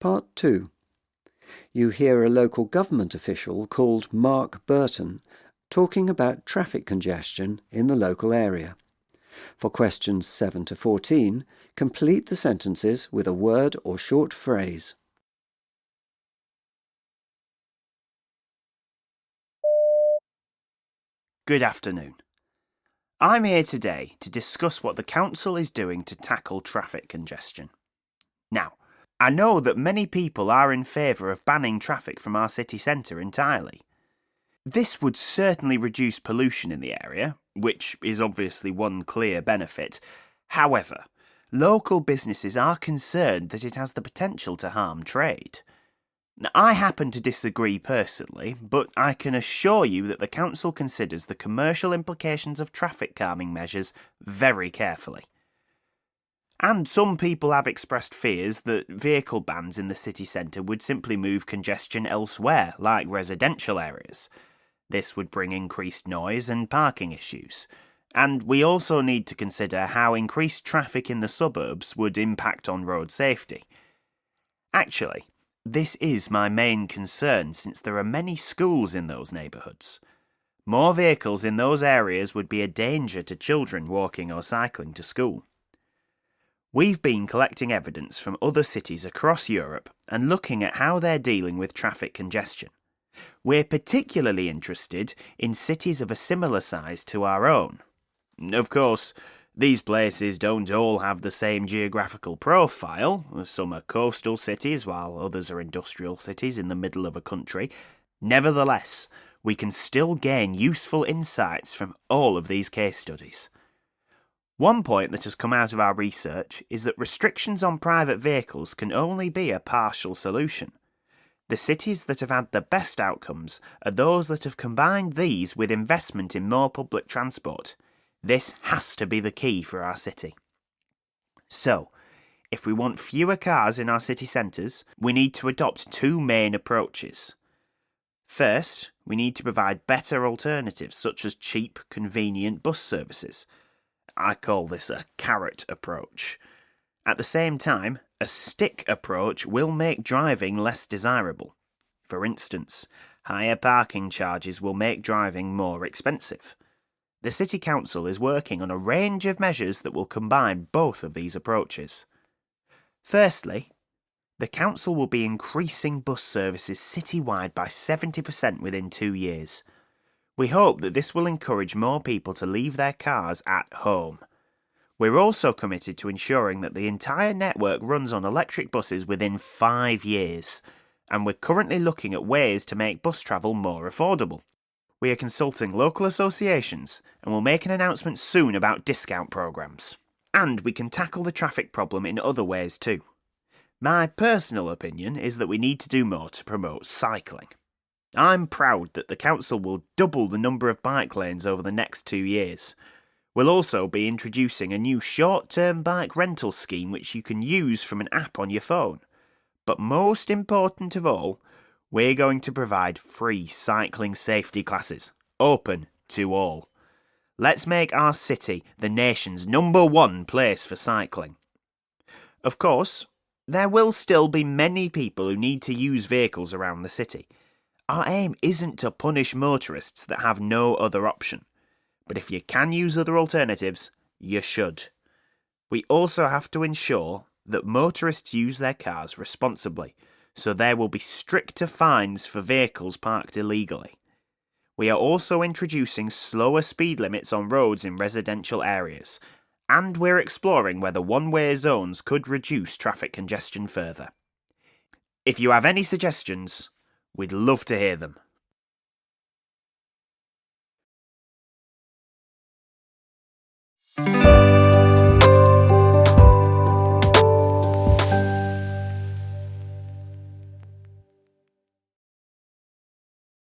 Part 2. You hear a local government official called Mark Burton talking about traffic congestion in the local area. For questions 7 to 14, complete the sentences with a word or short phrase. Good afternoon. I'm here today to discuss what the Council is doing to tackle traffic congestion. Now, I know that many people are in favour of banning traffic from our city centre entirely. This would certainly reduce pollution in the area, which is obviously one clear benefit. However, local businesses are concerned that it has the potential to harm trade. Now, I happen to disagree personally, but I can assure you that the Council considers the commercial implications of traffic calming measures very carefully. And some people have expressed fears that vehicle bans in the city centre would simply move congestion elsewhere, like residential areas. This would bring increased noise and parking issues. And we also need to consider how increased traffic in the suburbs would impact on road safety. Actually, this is my main concern since there are many schools in those neighbourhoods. More vehicles in those areas would be a danger to children walking or cycling to school. We've been collecting evidence from other cities across Europe and looking at how they're dealing with traffic congestion. We're particularly interested in cities of a similar size to our own. Of course, these places don't all have the same geographical profile. Some are coastal cities, while others are industrial cities in the middle of a country. Nevertheless, we can still gain useful insights from all of these case studies. One point that has come out of our research is that restrictions on private vehicles can only be a partial solution. The cities that have had the best outcomes are those that have combined these with investment in more public transport. This has to be the key for our city. So, if we want fewer cars in our city centres, we need to adopt two main approaches. First, we need to provide better alternatives such as cheap, convenient bus services. I call this a carrot approach. At the same time, a stick approach will make driving less desirable. For instance, higher parking charges will make driving more expensive. The City Council is working on a range of measures that will combine both of these approaches. Firstly, the Council will be increasing bus services citywide by 70% within 2 years. We hope that this will encourage more people to leave their cars at home. We're also committed to ensuring that the entire network runs on electric buses within 5 years, and we're currently looking at ways to make bus travel more affordable. We are consulting local associations and will make an announcement soon about discount programmes. And we can tackle the traffic problem in other ways too. My personal opinion is that we need to do more to promote cycling. I'm proud that the Council will double the number of bike lanes over the next 2 years. We'll also be introducing a new short-term bike rental scheme which you can use from an app on your phone. But most important of all, we're going to provide free cycling safety classes, open to all. Let's make our city the nation's #1 place for cycling. Of course, there will still be many people who need to use vehicles around the city. Our aim isn't to punish motorists that have no other option. But if you can use other alternatives, you should. We also have to ensure that motorists use their cars responsibly, so there will be stricter fines for vehicles parked illegally. We are also introducing slower speed limits on roads in residential areas, and we're exploring whether one-way zones could reduce traffic congestion further. If you have any suggestions, we'd love to hear them.